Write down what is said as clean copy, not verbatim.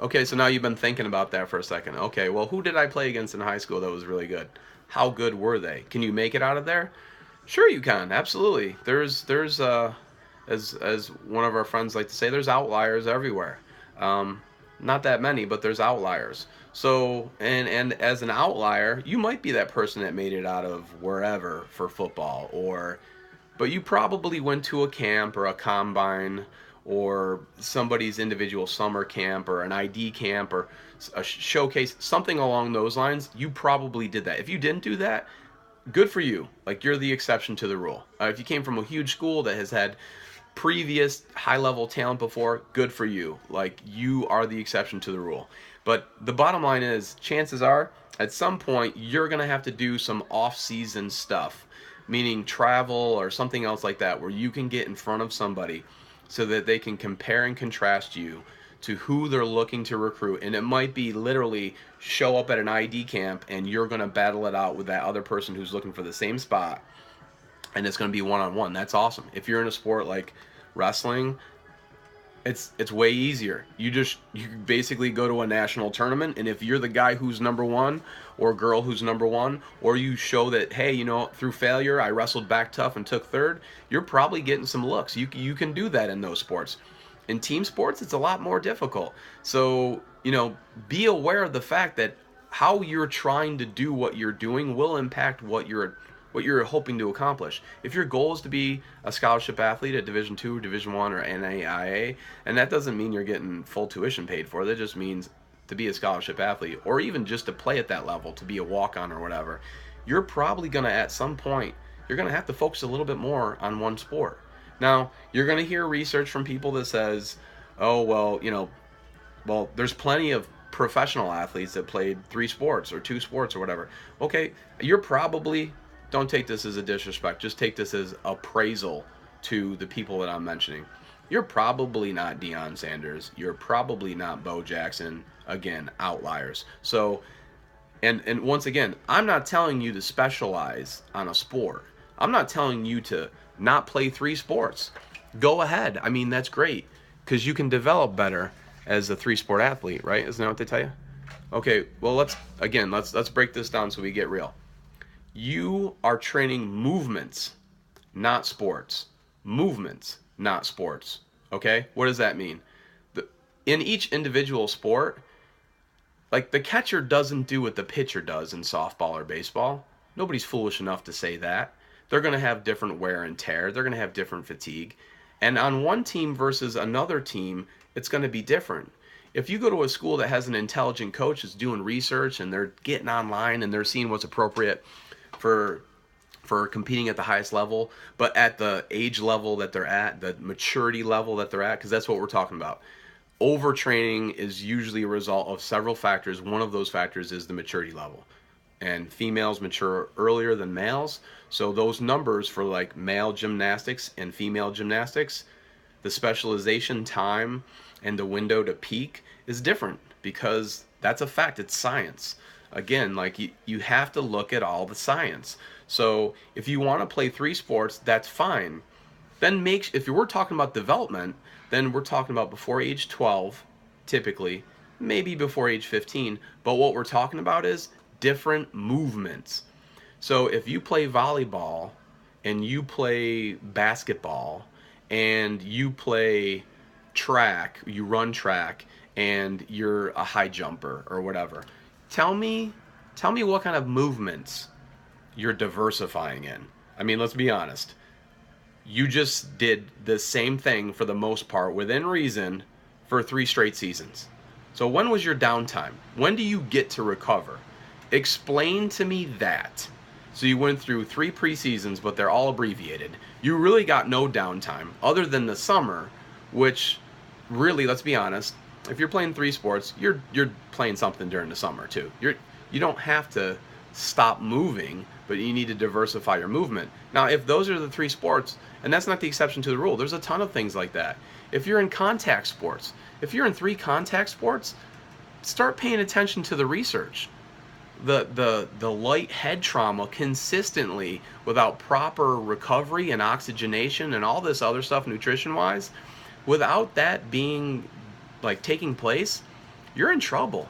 Okay, so now you've been thinking about that for a second. Okay, well, who did I play against in high school that was really good? How good were they? Can you make it out of there? Sure, you can. Absolutely. As one of our friends like to say, there's outliers everywhere. Um, Not that many, but there's outliers. So, and as an outlier, you might be that person that made it out of wherever for football, or but you probably went to a camp or a combine or somebody's individual summer camp or an ID camp or a showcase, something along those lines. You probably did that. If you didn't do that, good for you. Like, you're the exception to the rule. If you came from a huge school that has had previous high level talent before, good for you. Like, you are the exception to the rule. But the bottom line is, chances are, at some point, you're going to have to do some off season stuff, meaning travel or something else like that, where you can get in front of somebody so that they can compare and contrast you to who they're looking to recruit. And it might be literally show up at an ID camp and you're going to battle it out with that other person who's looking for the same spot, and it's going to be one on one. That's awesome. If you're in a sport like wrestling, it's way easier. You basically go to a national tournament, and if you're the guy who's number one or girl who's number one, or you show that, hey, through failure I wrestled back tough and took third, you're probably getting some looks. You can do that in those sports. In team sports, it's a lot more difficult. So be aware of the fact that how you're trying to do what you're doing will impact what you're hoping to accomplish. If your goal is to be a scholarship athlete at Division II, Division One, or NAIA, and that doesn't mean you're getting full tuition paid for, that just means to be a scholarship athlete, or even just to play at that level, to be a walk-on or whatever, you're probably going to, at some point, you're going to have to focus a little bit more on one sport. Now, you're going to hear research from people that says, oh, well, there's plenty of professional athletes that played three sports or two sports or whatever. Okay, you're probably, don't take this as a disrespect, just take this as appraisal to the people that I'm mentioning. You're probably not Deion Sanders. You're probably not Bo Jackson. Again, outliers. So, and once again, I'm not telling you to specialize on a sport. I'm not telling you to not play three sports. Go ahead. I mean, that's great because you can develop better as a three-sport athlete, right? Isn't that what they tell you? Okay, well, let's break this down so we get real. You are training movements, not sports. Movements, not sports. Okay? What does that mean? In each individual sport, like, the catcher doesn't do what the pitcher does in softball or baseball. Nobody's foolish enough to say that. They're going to have different wear and tear. They're going to have different fatigue. And on one team versus another team, it's going to be different. If you go to a school that has an intelligent coach that's doing research and they're getting online and they're seeing what's appropriate for competing at the highest level, but at the age level that they're at, the maturity level that they're at, because that's what we're talking about. Overtraining is usually a result of several factors. One of those factors is the maturity level. And females mature earlier than males. So those numbers for like male gymnastics and female gymnastics, the specialization time and the window to peak is different because that's a fact. It's science. Again, like you have to look at all the science. So if you want to play three sports, that's fine. Then if we're talking about development, then we're talking about before age 12, typically, maybe before age 15. But what we're talking about is different movements. So if you play volleyball and you play basketball and you play track, you run track, and you're a high jumper or whatever, tell me what kind of movements you're diversifying in. I mean, let's be honest. You just did the same thing for the most part within reason for 3 straight seasons. So when was your downtime? When do you get to recover? Explain to me that. So you went through 3 preseasons, but they're all abbreviated. You really got no downtime other than the summer, which really, let's be honest, if you're playing 3 sports, you're playing something during the summer too. You don't have to stop moving, but you need to diversify your movement. Now, if those are the 3 sports, and that's not the exception to the rule, there's a ton of things like that. If you're in contact sports, if you're in 3 contact sports, start paying attention to the research. The light head trauma consistently without proper recovery and oxygenation and all this other stuff nutrition wise, without that being like taking place, you're in trouble.